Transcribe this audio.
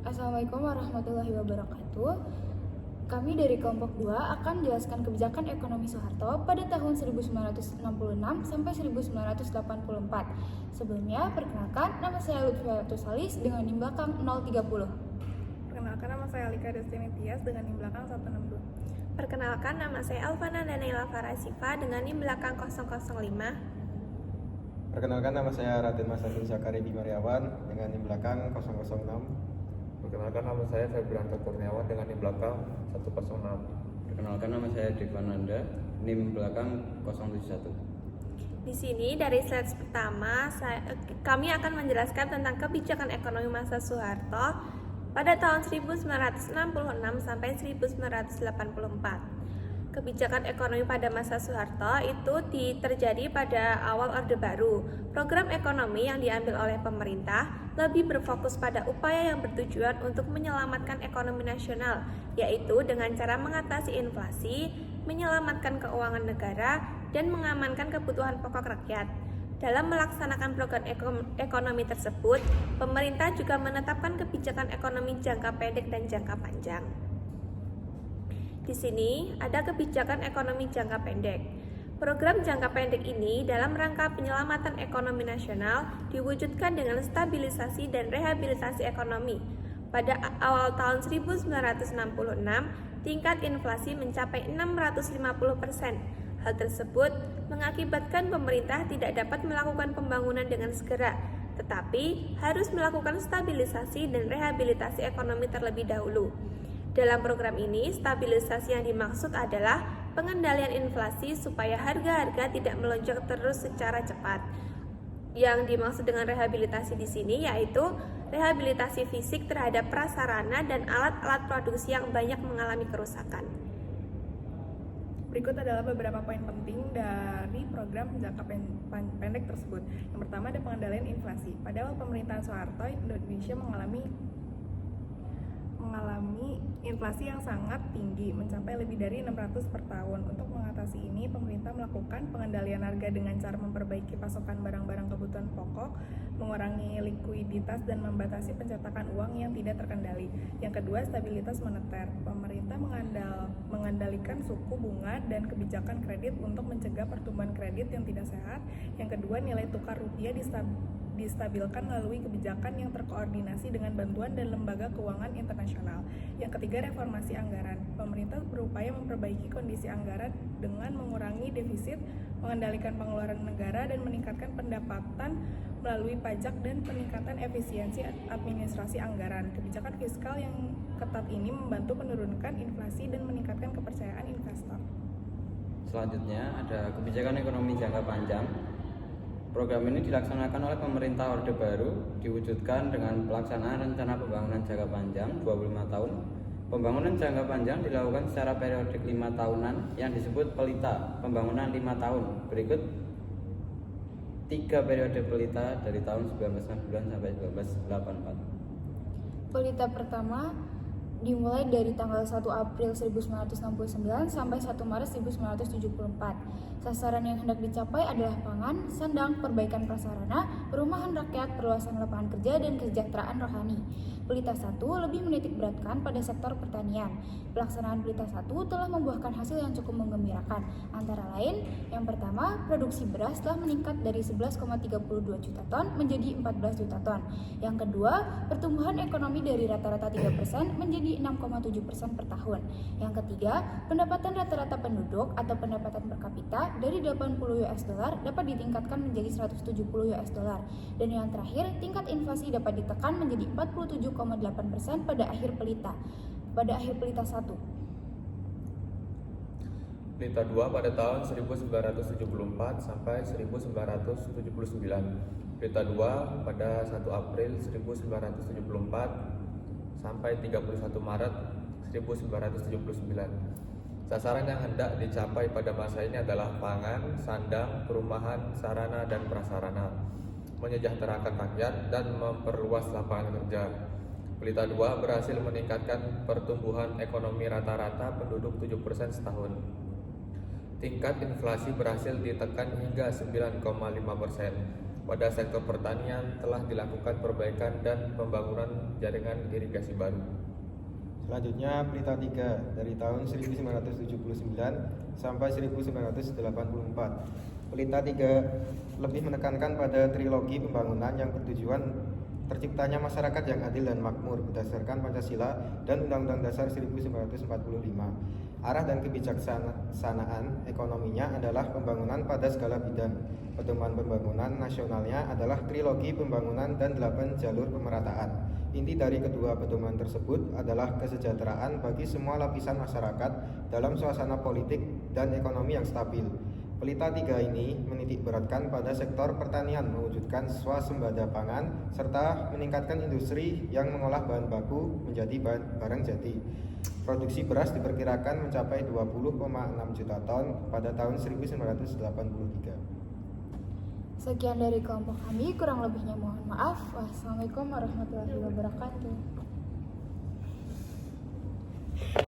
Assalamualaikum warahmatullahi wabarakatuh. Kami dari kelompok 2 akan menjelaskan kebijakan ekonomi Soeharto pada tahun 1966 sampai 1984. Sebelumnya, perkenalkan, nama saya Lutfia Tusalis dengan NIM belakang 030. Perkenalkan, nama saya Alika Destiny Tias dengan NIM belakang 162. Perkenalkan, nama saya Alfana Danaila Farasifa dengan NIM belakang 005. Perkenalkan, nama saya Raden Masakin Zakari Dimariawan dengan NIM belakang 006. Perkenalkan, nama saya Febrianto Kurniawan dengan NIM belakang 106. Perkenalkan, nama saya Devananda, NIM belakang 071. Di sini dari slide pertama, kami akan menjelaskan tentang kebijakan ekonomi masa Soeharto pada tahun 1966 sampai 1984. Kebijakan ekonomi pada masa Soeharto itu terjadi pada awal Orde Baru. Program ekonomi yang diambil oleh pemerintah lebih berfokus pada upaya yang bertujuan untuk menyelamatkan ekonomi nasional, yaitu dengan cara mengatasi inflasi, menyelamatkan keuangan negara, dan mengamankan kebutuhan pokok rakyat. Dalam melaksanakan program ekonomi tersebut, pemerintah juga menetapkan kebijakan ekonomi jangka pendek dan jangka panjang. Di sini ada kebijakan ekonomi jangka pendek. Program jangka pendek ini dalam rangka penyelamatan ekonomi nasional diwujudkan dengan stabilisasi dan rehabilitasi ekonomi. Pada awal tahun 1966, tingkat inflasi mencapai 650%. Hal tersebut mengakibatkan pemerintah tidak dapat melakukan pembangunan dengan segera, tetapi harus melakukan stabilisasi dan rehabilitasi ekonomi terlebih dahulu. Dalam program ini, stabilisasi yang dimaksud adalah pengendalian inflasi supaya harga-harga tidak melonjak terus secara cepat. Yang dimaksud dengan rehabilitasi di sini yaitu rehabilitasi fisik terhadap prasarana dan alat-alat produksi yang banyak mengalami kerusakan. Berikut adalah beberapa poin penting dari program jangka pendek tersebut. Yang pertama ada pengendalian inflasi. Pada awal pemerintahan Soeharto, Indonesia mengalami inflasi yang sangat tinggi, mencapai lebih dari 600 per tahun. Untuk mengatasi ini, pemerintah melakukan pengendalian harga dengan cara memperbaiki pasokan barang-barang kebutuhan pokok, mengurangi likuiditas, dan membatasi pencetakan uang yang tidak terkendali. Yang kedua, stabilitas moneter. Pemerintah mengendalikan suku bunga dan kebijakan kredit untuk mencegah pertumbuhan kredit yang tidak sehat. Yang kedua, nilai tukar rupiah distabilkan melalui kebijakan yang terkoordinasi dengan bantuan dan lembaga keuangan internasional. Yang ketiga, reformasi anggaran. Pemerintah berupaya memperbaiki kondisi anggaran dengan mengurangi defisit, mengendalikan pengeluaran negara, dan meningkatkan pendapatan melalui pajak dan peningkatan efisiensi administrasi anggaran. Kebijakan fiskal yang ketat ini membantu menurunkan inflasi dan meningkatkan kepercayaan investor. Selanjutnya ada kebijakan ekonomi jangka panjang. Program ini dilaksanakan oleh pemerintah Orde Baru, diwujudkan dengan pelaksanaan rencana pembangunan jangka panjang 25 tahun. Pembangunan jangka panjang dilakukan secara periodik 5 tahunan yang disebut pelita, pembangunan 5 tahun. Berikut 3 periode pelita dari tahun 1969 sampai 1984. Pelita pertama dimulai dari tanggal 1 April 1969 sampai 1 Maret 1974. Sasaran yang hendak dicapai adalah pangan, sandang, perbaikan prasarana, perumahan rakyat, perluasan lapangan kerja, dan kesejahteraan rohani. Pelita 1 lebih menitikberatkan pada sektor pertanian. Pelaksanaan Pelita 1 telah membuahkan hasil yang cukup menggembirakan. Antara lain, yang pertama, produksi beras telah meningkat dari 11,32 juta ton menjadi 14 juta ton. Yang kedua, pertumbuhan ekonomi dari rata-rata 3% menjadi 6,7% per tahun. Yang ketiga, pendapatan rata-rata penduduk atau pendapatan per kapita dari 80 US dollar dapat ditingkatkan menjadi 170 US dollar. Dan yang terakhir, tingkat inflasi dapat ditekan menjadi 47,8% pada akhir pelita 1. Pelita 2 pada tahun 1974 sampai 1979. Pelita 2 pada 1 April 1974 sampai 31 Maret 1979. Sasaran yang hendak dicapai pada masa ini adalah pangan, sandang, perumahan, sarana dan prasarana, menyejahterakan rakyat dan memperluas lapangan kerja. Pelita 2 berhasil meningkatkan pertumbuhan ekonomi rata-rata penduduk 7% setahun. Tingkat inflasi berhasil ditekan hingga 9,5%. pada sektor pertanian telah dilakukan perbaikan dan pembangunan jaringan irigasi baru. Selanjutnya Pelita 3 dari tahun 1979 sampai 1984. Pelita 3 lebih menekankan pada trilogi pembangunan yang bertujuan terciptanya masyarakat yang adil dan makmur berdasarkan Pancasila dan Undang-Undang Dasar 1945. Arah dan kebijaksanaan ekonominya adalah pembangunan pada segala bidang. Pedoman pembangunan nasionalnya adalah trilogi pembangunan dan 8 jalur pemerataan. Inti dari kedua pedoman tersebut adalah kesejahteraan bagi semua lapisan masyarakat dalam suasana politik dan ekonomi yang stabil. Pelita 3 ini menitik beratkan pada sektor pertanian, mewujudkan swasembada pangan, serta meningkatkan industri yang mengolah bahan baku menjadi barang jadi. Produksi beras diperkirakan mencapai 20,6 juta ton pada tahun 1983. Sekian dari kelompok kami, kurang lebihnya mohon maaf. Wassalamualaikum warahmatullahi wabarakatuh.